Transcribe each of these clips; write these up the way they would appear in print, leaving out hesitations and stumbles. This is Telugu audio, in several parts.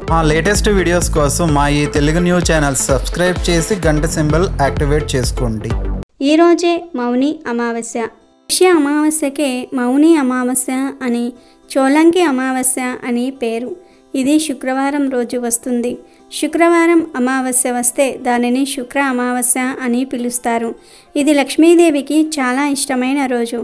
మా లేటెస్ట్ వీడియోస్ కోసం మా ఈ తెలుగు న్యూస్ ఛానల్ సబ్స్క్రైబ్ చేసి గంట సింబల్ యాక్టివేట్ చేసుకోండి. ఈరోజే మౌని అమావాస్య. పుష్య అమావాస్యకే మౌని అమావాస్య అని, చోళంకి అమావాస్య అని పేరు. ఇది శుక్రవారం రోజు వస్తుంది. శుక్రవారం అమావాస్య వస్తే దానిని శుక్ర అమావాస్య అని పిలుస్తారు. ఇది లక్ష్మీదేవికి చాలా ఇష్టమైన రోజు.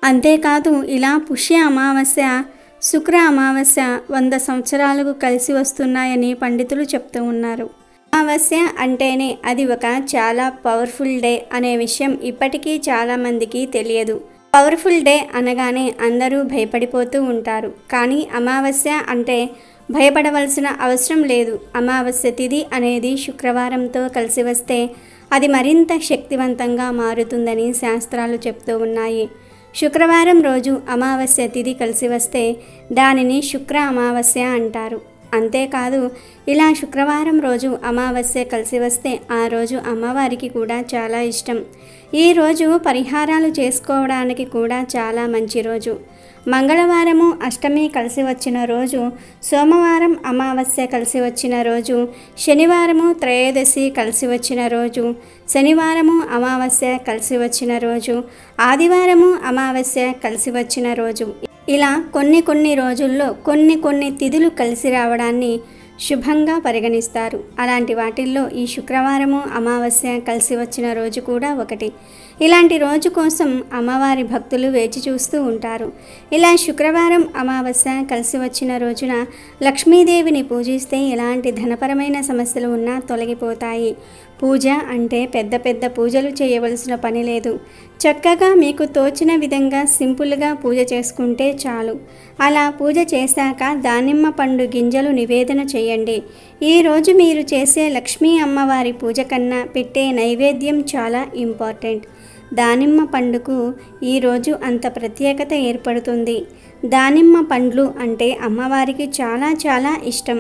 అంతేకాదు ఇలా పుష్య అమావాస్య శుక్ర అమావాస్య 100 సంవత్సరాలకు కలిసి వస్తున్నాయని పండితులు చెప్తూ ఉన్నారు. అమావాస్య అంటేనే అది ఒక చాలా పవర్ఫుల్ డే అనే విషయం ఇప్పటికీ చాలామందికి తెలియదు. పవర్ఫుల్ డే అనగానే అందరూ భయపడిపోతూ ఉంటారు. కానీ అమావాస్య అంటే భయపడవలసిన అవసరం లేదు. అమావాస్య తిథి అనేది శుక్రవారంతో కలిసి వస్తే అది మరింత శక్తివంతంగా మారుతుందని శాస్త్రాలు చెప్తూ ఉన్నాయి. శుక్రవారం రోజు అమావాస్య తిథి కలిసి వస్తే దానిని శుక్ర అమావాస్య అంటారు. అంతేకాదు ఇలా శుక్రవారం రోజు అమావాస్య కలిసి వస్తే ఆ రోజు అమ్మవారికి కూడా చాలా ఇష్టం. ఈ రోజు పరిహారాలు చేసుకోవడానికి కూడా చాలా మంచి రోజు. మంగళవారము అష్టమి కలిసి వచ్చిన రోజు, సోమవారం అమావాస్య కలిసి వచ్చిన రోజు, శనివారము త్రయోదశి కలిసి వచ్చిన రోజు, శనివారము అమావాస్య కలిసి వచ్చిన రోజు, ఆదివారము అమావాస్య కలిసి వచ్చిన రోజు. ఇలా కొన్ని రోజుల్లో కొన్ని తిథులు కలిసి రావడాన్ని శుభంగా పరిగణిస్తారు. అలాంటి వాటిల్లో ఈ శుక్రవారము అమావాస్య కలిసి వచ్చిన రోజు కూడా ఒకటి. ఇలాంటి రోజు కోసం అమ్మవారి భక్తులు వేచి చూస్తూ ఉంటారు. ఇలా శుక్రవారం అమావాస్య కలిసి వచ్చిన రోజున లక్ష్మీదేవిని పూజిస్తే ఎలాంటి ధనపరమైన సమస్యలు ఉన్నా తొలగిపోతాయి. పూజ అంటే పెద్ద పూజలు చేయవలసిన పని లేదు. చక్కగా మీకు తోచిన విధంగా సింపుల్గా పూజ చేసుకుంటే చాలు. అలా పూజ చేశాక దానిమ్మ పండు గింజలు నివేదన చేయండి. ఈరోజు మీరు చేసే లక్ష్మీ అమ్మవారి పూజ కన్నా పెట్టే నైవేద్యం చాలా ఇంపార్టెంట్. దానిమ్మ పండుకు ఈరోజు అంత ప్రత్యేకత ఏర్పడుతుంది. దానిమ్మ పండ్లు అంటే అమ్మవారికి చాలా ఇష్టం.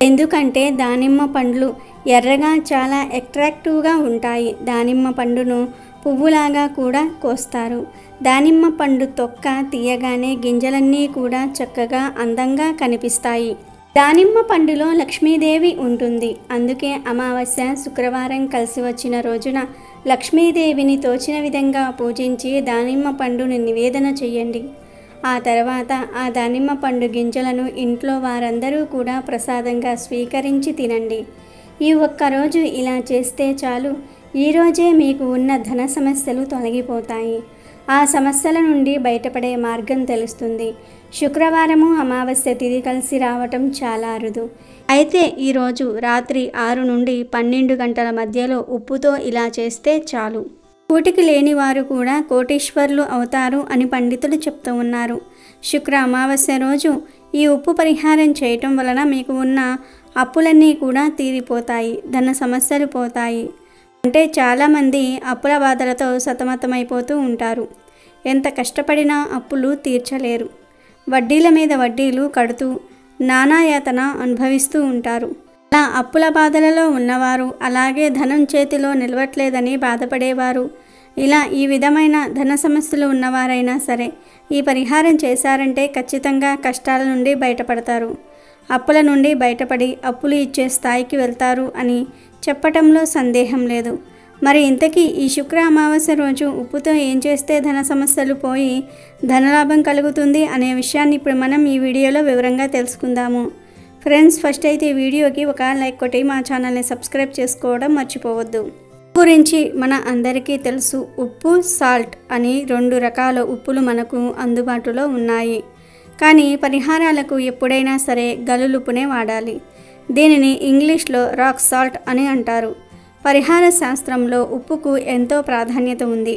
ఎందుకంటే దానిమ్మ పండ్లు ఎర్రగా చాలా అట్రాక్టివ్గా ఉంటాయి. దానిమ్మ పండును పువ్వులాగా కూడా కోస్తారు. దానిమ్మ పండు తొక్క తీయగానే గింజలన్నీ కూడా చక్కగా అందంగా కనిపిస్తాయి. దానిమ్మ పండులో లక్ష్మీదేవి ఉంటుంది. అందుకే అమావాస్య శుక్రవారం కలిసి వచ్చిన రోజున లక్ష్మీదేవిని తోచిన విధంగా పూజించి దానిమ్మ పండుని నివేదన చేయండి. ఆ తర్వాత ఆ దానిమ్మ పండు గింజలను ఇంట్లో వారందరూ కూడా ప్రసాదంగా స్వీకరించి తినండి. ఈ ఒక్కరోజు ఇలా చేస్తే చాలు. ఈరోజే మీకు ఉన్న ధన సమస్యలు తొలగిపోతాయి. ఆ సమస్యల నుండి బయటపడే మార్గం తెలుస్తుంది. శుక్రవారము అమావాస్య తిథి కలిసి రావటం చాలా అరుదు. అయితే ఈరోజు రాత్రి 6 నుండి 12 గంటల మధ్యలో ఉప్పుతో ఇలా చేస్తే చాలు. కూటికి లేని వారు కూడా కోటీశ్వర్లు అవుతారు అని పండితులు చెప్తూ ఉన్నారు. శుక్ర అమావాస్య రోజు ఈ ఉప్పు పరిహారం చేయటం వలన మీకు ఉన్న అప్పులన్నీ కూడా తీరిపోతాయి. ధన సమస్యలు పోతాయి. అంటే చాలామంది అప్పుల బాధలతో సతమతమైపోతూ ఉంటారు. ఎంత కష్టపడినా అప్పులు తీర్చలేరు. వడ్డీల మీద వడ్డీలు కడుతూ నానాయాతన అనుభవిస్తూ ఉంటారు. అలా అప్పుల బాధలలో ఉన్నవారు, అలాగే ధనం చేతిలో నిలవట్లేదని బాధపడేవారు, ఇలా ఈ విధమైన ధన సమస్యలు ఉన్నవారైనా సరే ఈ పరిహారం చేశారంటే ఖచ్చితంగా కష్టాల నుండి బయటపడతారు. అప్పుల నుండి బయటపడి అప్పులు ఇచ్చే స్థాయికి వెళ్తారు అని చెప్పటంలో సందేహం లేదు. మరి ఇంతకీ ఈ శుక్ర అమావాస్య రోజు ఉప్పుతో ఏం చేస్తే ధన సమస్యలు పోయి ధనలాభం కలుగుతుంది అనే విషయాన్ని ఇప్పుడు మనం ఈ వీడియోలో వివరంగా తెలుసుకుందాము. ఫ్రెండ్స్, ఫస్ట్ అయితే ఈ వీడియోకి ఒక లైక్ కొట్టి మా ఛానల్ని సబ్స్క్రైబ్ చేసుకోవడం మర్చిపోవద్దు. గురించి మన అందరికీ తెలుసు. ఉప్పు, సాల్ట్ అని 2 రకాల ఉప్పులు మనకు అందుబాటులో ఉన్నాయి. కానీ పరిహారాలకు ఎప్పుడైనా సరే గల్లులుప్పునే వాడాలి. దీనిని ఇంగ్లీష్లో రాక్ సాల్ట్ అని అంటారు. పరిహార శాస్త్రంలో ఉప్పుకు ఎంతో ప్రాధాన్యత ఉంది.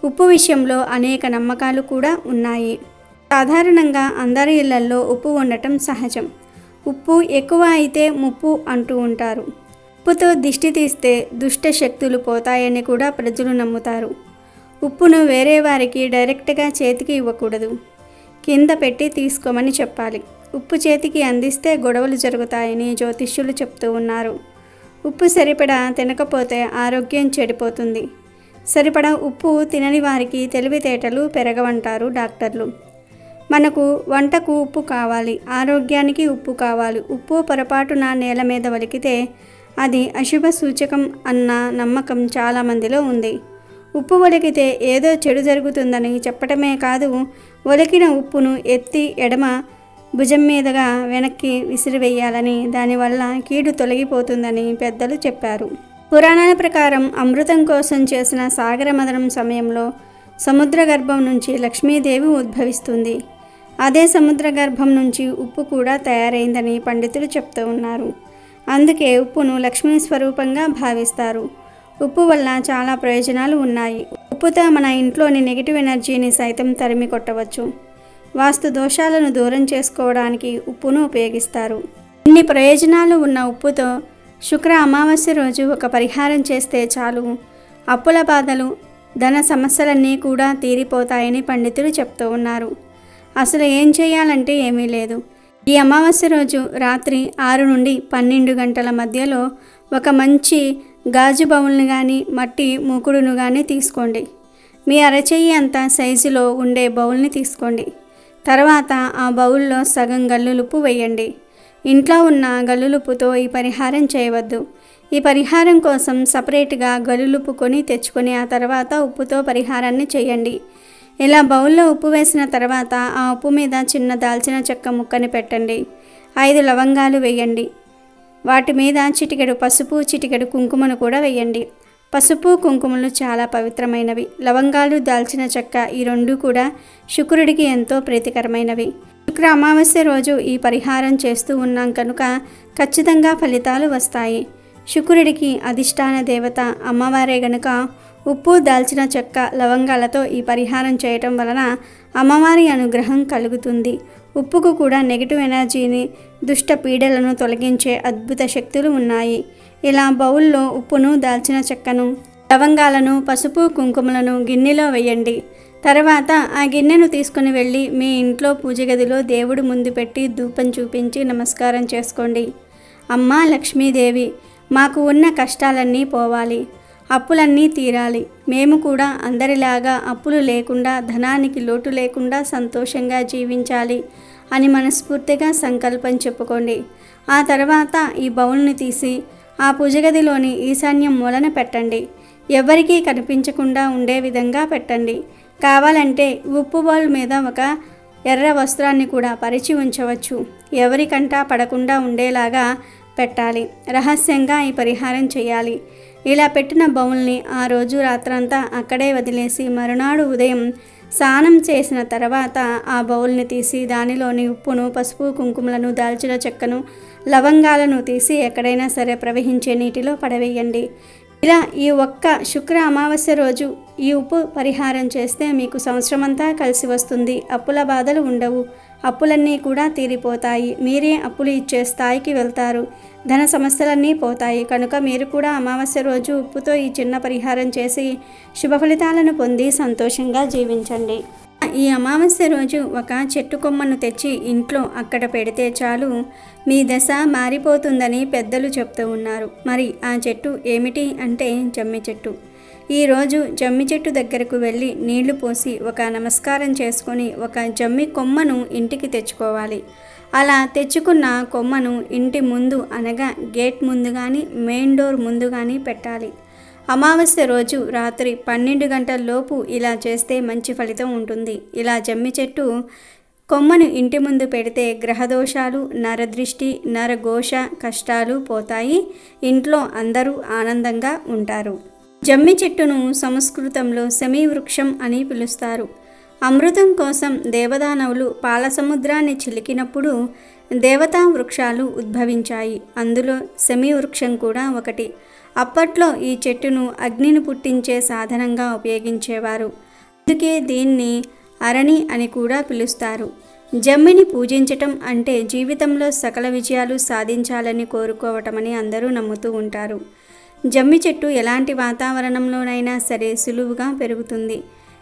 ఉప్పు విషయంలో అనేక నమ్మకాలు కూడా ఉన్నాయి. సాధారణంగా అందరి ఇళ్లల్లో ఉప్పు ఉండటం సహజం. ఉప్పు ఎక్కువ అయితే ముప్పు అంటూ ఉంటారు. ఉప్పుతో దిష్టి తీస్తే దుష్ట శక్తులు పోతాయని కూడా ప్రజలు నమ్ముతారు. ఉప్పును వేరే వారికి డైరెక్ట్గా చేతికి ఇవ్వకూడదు. కింద పెట్టి తీసుకోమని చెప్పాలి. ఉప్పు చేతికి అందిస్తే గొడవలు జరుగుతాయని జ్యోతిష్యులు చెప్తూ ఉన్నారు. ఉప్పు సరిపడా తినకపోతే ఆరోగ్యం చెడిపోతుంది. సరిపడా ఉప్పు తినని వారికి తెలివితేటలు పెరగవంటారు డాక్టర్లు. మనకు వంటకు ఉప్పు కావాలి, ఆరోగ్యానికి ఉప్పు కావాలి. ఉప్పు పొరపాటున నేల మీద ఒలికితే అది అశుభ సూచకం అన్న నమ్మకం చాలామందిలో ఉంది. ఉప్పు ఒలికితే ఏదో చెడు జరుగుతుందని చెప్పటమే కాదు, ఒలికిన ఉప్పును ఎత్తి ఎడమ భుజం మీదుగా వెనక్కి విసిరివేయాలని, దానివల్ల కీడు తొలగిపోతుందని పెద్దలు చెప్పారు. పురాణాల ప్రకారం అమృతం కోసం చేసిన సాగర మథనం సమయంలో సముద్ర గర్భం నుంచి లక్ష్మీదేవి ఉద్భవిస్తుంది. అదే సముద్ర గర్భం నుంచి ఉప్పు కూడా తయారైందని పండితులు చెప్తూ ఉన్నారు. అందుకే ఉప్పును లక్ష్మీ స్వరూపంగా భావిస్తారు. ఉప్పు వల్ల చాలా ప్రయోజనాలు ఉన్నాయి. ఉప్పుతో మన ఇంట్లోని నెగిటివ్ ఎనర్జీని సైతం తరిమి కొట్టవచ్చు. వాస్తు దోషాలను దూరం చేసుకోవడానికి ఉప్పును ఉపయోగిస్తారు. ఇన్ని ప్రయోజనాలు ఉన్న ఉప్పుతో శుక్ర అమావాస్య రోజు ఒక పరిహారం చేస్తే చాలు, అప్పుల బాధలు, ధన సమస్యలన్నీ కూడా తీరిపోతాయని పండితులు చెప్తూ ఉన్నారు. అసలు ఏం చేయాలంటే ఏమీ లేదు. ఈ అమావాస్య రోజు రాత్రి 6 నుండి 12 గంటల మధ్యలో ఒక మంచి గాజు బౌల్ని కానీ మట్టి మూకుడును కానీ తీసుకోండి. మీ అరచెయ్యి అంత సైజులో ఉండే బౌల్ని తీసుకోండి. తర్వాత ఆ బౌల్లో సగం గల్లులుప్పు వేయండి. ఇంట్లో ఉన్న గల్లులుప్పుతో ఈ పరిహారం చేయవద్దు. ఈ పరిహారం కోసం సపరేట్గా గల్లులుప్పు కొని తెచ్చుకొని ఆ తర్వాత ఉప్పుతో పరిహారాన్ని చేయండి. ఇలా బౌల్లో ఉప్పు వేసిన తర్వాత ఆ ఉప్పు మీద చిన్న దాల్చిన చెక్క ముక్కని పెట్టండి. 5 లవంగాలు వేయండి. వాటి మీద చిటికెడు పసుపు, చిటికెడు కుంకుమను కూడా వేయండి. పసుపు, కుంకుమలు చాలా పవిత్రమైనవి. లవంగాలు, దాల్చిన చెక్క ఈ 2 కూడా శుక్రుడికి ఎంతో ప్రీతికరమైనవి. శుక్ర అమావాస్య రోజు ఈ పరిహారం చేస్తూ ఉన్నాం కనుక ఖచ్చితంగా ఫలితాలు వస్తాయి. శుక్రుడికి అధిష్టాన దేవత అమ్మవారే గనుక ఉప్పు, దాల్చిన చెక్క, లవంగాలతో ఈ పరిహారం చేయటం వలన అమ్మవారి అనుగ్రహం కలుగుతుంది. ఉప్పుకు కూడా నెగిటివ్ ఎనర్జీని, దుష్ట పీడలను తొలగించే అద్భుత శక్తులు ఉన్నాయి. ఇలా బౌల్లో ఉప్పును, దాల్చిన చెక్కను, లవంగాలను, పసుపు, కుంకుమలను గిన్నెలో వేయండి. తర్వాత ఆ గిన్నెను తీసుకుని వెళ్ళి మీ ఇంట్లో పూజ గదిలో దేవుడి ముందు పెట్టి ధూపం చూపించి నమస్కారం చేసుకోండి. అమ్మా లక్ష్మీదేవి, మాకు ఉన్న కష్టాలన్నీ పోవాలి, అప్పులన్నీ తీరాలి, మేము కూడా అందరిలాగా అప్పులు లేకుండా, ధనానికి లోటు లేకుండా సంతోషంగా జీవించాలి అని మనస్ఫూర్తిగా సంకల్పం చెప్పుకోండి. ఆ తర్వాత ఈ బౌల్ని తీసి ఆ పూజగదిలోని ఈశాన్యం మూలన పెట్టండి. ఎవరికీ కనిపించకుండా ఉండే విధంగా పెట్టండి. కావాలంటే ఉప్పు బౌల్ మీద ఒక ఎర్ర వస్త్రాన్ని కూడా పరిచి ఉంచవచ్చు. ఎవరికంటా పడకుండా ఉండేలాగా పెట్టాలి. రహస్యంగా ఈ పరిహారం చేయాలి. ఇలా పెట్టిన బౌల్ని ఆ రోజు రాత్రంతా అక్కడే వదిలేసి మరునాడు ఉదయం స్నానం చేసిన తర్వాత ఆ బౌల్ని తీసి దానిలోని ఉప్పును, పసుపు, కుంకుమలను, దాల్చిన చెక్కను, లవంగాలను తీసి ఎక్కడైనా సరే ప్రవహించే నీటిలో పడవేయండి. ఇలా ఈ ఒక్క శుక్ర అమావాస్య రోజు ఈ ఉప్పు పరిహారం చేస్తే మీకు సంవత్సరమంతా కలిసి వస్తుంది. అప్పుల బాధలు ఉండవు. అప్పులన్నీ కూడా తీరిపోతాయి. మీరే అప్పులు ఇచ్చే స్థాయికి వెళ్తారు. ధన సమస్యలన్నీ పోతాయి. కనుక మీరు కూడా అమావాస్య రోజు ఉప్పుతో ఈ చిన్న పరిహారం చేసి శుభ ఫలితాలను పొంది సంతోషంగా జీవించండి. ఈ అమావాస్య రోజు ఒక చెట్టు కొమ్మను తెచ్చి ఇంట్లో అక్కడ పెడితే చాలు, మీ దశ మారిపోతుందని పెద్దలు చెప్తూ ఉన్నారు. మరి ఆ చెట్టు ఏమిటి అంటే జమ్మి చెట్టు. ఈరోజు జమ్మి చెట్టు దగ్గరకు వెళ్ళి నీళ్లు పోసి ఒక నమస్కారం చేసుకొని ఒక జమ్మి కొమ్మను ఇంటికి తెచ్చుకోవాలి. అలా తెచ్చుకున్న కొమ్మను ఇంటి ముందు అనగా గేట్ ముందు కానీ, మెయిన్ డోర్ ముందు కానీ పెట్టాలి. అమావాస్య రోజు రాత్రి 12 గంటల లోపు ఇలా చేస్తే మంచి ఫలితం ఉంటుంది. ఇలా జమ్మి చెట్టు కొమ్మను ఇంటి ముందు పెడితే గ్రహదోషాలు, నరదృష్టి, నరఘోష కష్టాలు పోతాయి. ఇంట్లో అందరూ ఆనందంగా ఉంటారు. జమ్మి చెట్టును సంస్కృతంలో శమీ వృక్షం అని పిలుస్తారు. అమృతం కోసం దేవదానవులు పాల సముద్రాన్ని చిలికినప్పుడు దేవతా వృక్షాలు ఉద్భవించాయి. అందులో శమీ వృక్షం కూడా ఒకటి. అప్పట్లో ఈ చెట్టును అగ్నిని పుట్టించే సాధనంగా ఉపయోగించేవారు. అందుకే దీన్ని అరణి అని కూడా పిలుస్తారు. జమ్మిని పూజించటం అంటే జీవితంలో సకల విజయాలు సాధించాలని కోరుకోవటమని అందరూ నమ్ముతూ ఉంటారు. జమ్మి చెట్టు ఎలాంటి వాతావరణంలోనైనా సరే సులువుగా పెరుగుతుంది.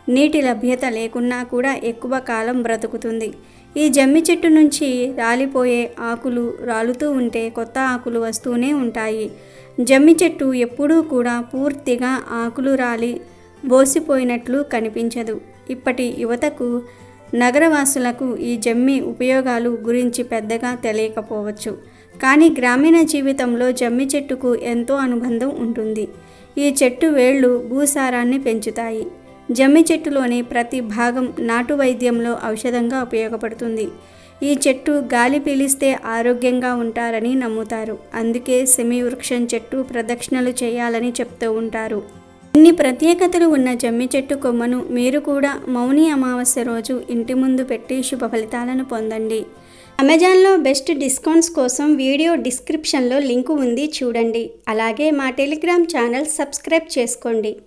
నీటి లభ్యత లేకున్నా కూడా ఎక్కువ కాలం బ్రతుకుతుంది. ఈ జమ్మి చెట్టు నుంచి రాలిపోయే ఆకులు రాలుతూ ఉంటే కొత్త ఆకులు వస్తూనే ఉంటాయి. జమ్మి చెట్టు ఎప్పుడూ కూడా పూర్తిగా ఆకులు రాలి బోసిపోయినట్లు కనిపించదు. ఇప్పటి యువతకు నగరవాసులకు ఈ జమ్మి ఉపయోగాలు గురించి పెద్దగా తెలియకపోవచ్చు, కానీ గ్రామీణ జీవితంలో జమ్మి చెట్టుకు ఎంతో అనుబంధం ఉంటుంది. ఈ చెట్టు వేళ్ళు భూసారాన్ని పెంచుతాయి. జమ్మి చెట్టులోని ప్రతి భాగం నాటు వైద్యంలో ఔషధంగా ఉపయోగపడుతుంది. ఈ చెట్టు గాలి పీలిస్తే ఆరోగ్యంగా ఉంటారని నమ్ముతారు. అందుకే సెమి వృక్షం చెట్టు ప్రదక్షిణలు చేయాలని చెప్తూ ఉంటారు. ఇన్ని ప్రత్యేకతలు ఉన్న జమ్మి చెట్టు కొమ్మను మీరు కూడా మౌని అమావాస్య రోజు ఇంటి ముందు పెట్టి శుభ ఫలితాలను పొందండి. అమెజాన్లో బెస్ట్ డిస్కౌంట్స్ కోసం వీడియో డిస్క్రిప్షన్లో లింకు ఉంది, చూడండి. అలాగే మా టెలిగ్రామ్ ఛానల్ సబ్స్క్రైబ్ చేసుకోండి.